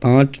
5،